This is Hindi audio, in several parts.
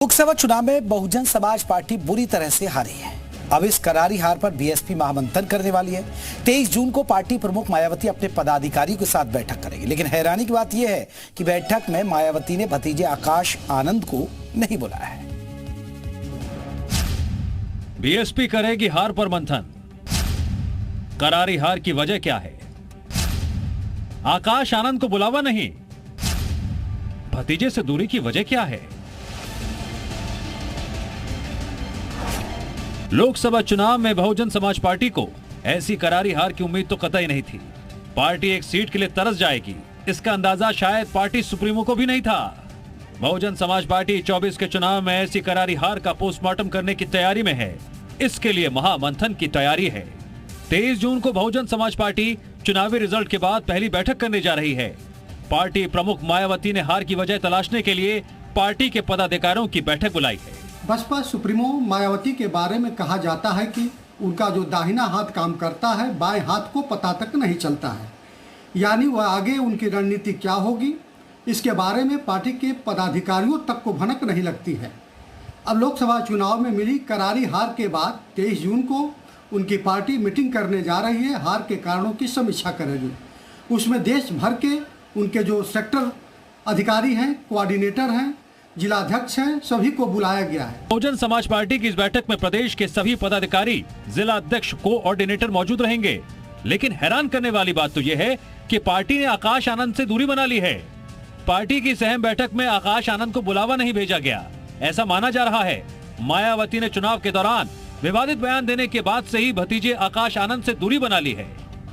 लोकसभा चुनाव में बहुजन समाज पार्टी बुरी तरह से हारी है। अब इस करारी हार पर बीएसपी महामंथन करने वाली है। 23 जून को पार्टी प्रमुख मायावती अपने पदाधिकारियों के साथ बैठक करेगी, लेकिन हैरानी की बात यह है कि बैठक में मायावती ने भतीजे आकाश आनंद को नहीं बुलाया है। बीएसपी करेगी हार पर मंथन। करारी हार की वजह क्या है? आकाश आनंद को बुलावा नहीं, भतीजे से दूरी की वजह क्या है? लोकसभा चुनाव में बहुजन समाज पार्टी को ऐसी करारी हार की उम्मीद तो कतई नहीं थी। पार्टी एक सीट के लिए तरस जाएगी, इसका अंदाजा शायद पार्टी सुप्रीमो को भी नहीं था। बहुजन समाज पार्टी 24 के चुनाव में ऐसी करारी हार का पोस्टमार्टम करने की तैयारी में है। इसके लिए महामंथन की तैयारी है। 23 जून को बहुजन समाज पार्टी चुनावी रिजल्ट के बाद पहली बैठक करने जा रही है। पार्टी प्रमुख मायावती ने हार की वजह तलाशने के लिए पार्टी के पदाधिकारियों की बैठक बुलाई है। बसपा सुप्रीमो मायावती के बारे में कहा जाता है कि उनका जो दाहिना हाथ काम करता है, बाएं हाथ को पता तक नहीं चलता है। यानी वह आगे उनकी रणनीति क्या होगी, इसके बारे में पार्टी के पदाधिकारियों तक को भनक नहीं लगती है। अब लोकसभा चुनाव में मिली करारी हार के बाद 23 जून को उनकी पार्टी मीटिंग करने जा रही है। हार के कारणों की समीक्षा करेगी। उसमें देश भर के उनके जो सेक्टर अधिकारी हैं, कोऑर्डिनेटर हैं, जिलाध्यक्ष हैं, सभी को बुलाया गया है। बहुजन समाज पार्टी की इस बैठक में प्रदेश के सभी पदाधिकारी, जिला अध्यक्ष, कोऑर्डिनेटर मौजूद रहेंगे। लेकिन हैरान करने वाली बात तो यह है कि पार्टी ने आकाश आनंद से दूरी बना ली है। पार्टी की इस अहम बैठक में आकाश आनंद को बुलावा नहीं भेजा गया, ऐसा माना जा रहा है। मायावती ने चुनाव के दौरान विवादित बयान देने के बाद से ही भतीजे आकाश आनंद से दूरी बना ली है।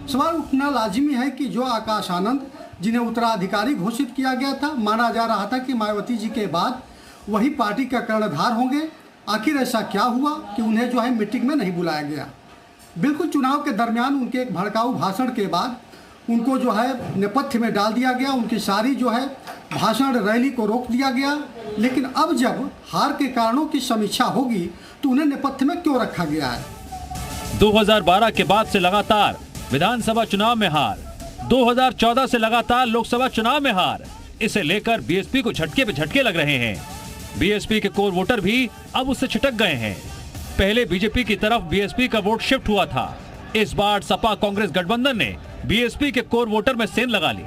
सवाल उठना लाजिमी है कि जो आकाश आनंद, जिन्हें उत्तराधिकारी घोषित किया गया था, माना जा रहा था कि मायावती जी के बाद वही पार्टी का कर्णधार होंगे, आखिर ऐसा क्या हुआ कि उन्हें जो है मीटिंग में नहीं बुलाया गया? बिल्कुल चुनाव के दरमियान उनके एक भड़काऊ भाषण के बाद उनको जो है नेपथ्य में डाल दिया गया। उनकी सारी जो है भाषण रैली को रोक दिया गया। लेकिन अब जब हार के कारणों की समीक्षा होगी तो उन्हें नेपथ्य में क्यों रखा गया है? 2012 के बाद से लगातार विधानसभा चुनाव में हार, 2014 से लगातार लोकसभा चुनाव में हार, इसे लेकर बीएसपी को झटके पे झटके लग रहे हैं। बीएसपी के कोर वोटर भी अब उससे छिटक गए हैं। पहले बीजेपी की तरफ बीएसपी का वोट शिफ्ट हुआ था। इस बार सपा कांग्रेस गठबंधन ने बीएसपी के कोर वोटर में सेंध लगा ली।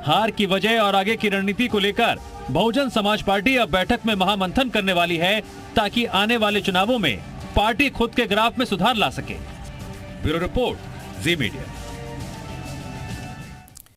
हार की वजह और आगे की रणनीति को लेकर बहुजन समाज पार्टी अब बैठक में महामंथन करने वाली है, ताकि आने वाले चुनावों में पार्टी खुद के ग्राफ में सुधार ला सके। ब्यूरो रिपोर्ट, जी मीडिया।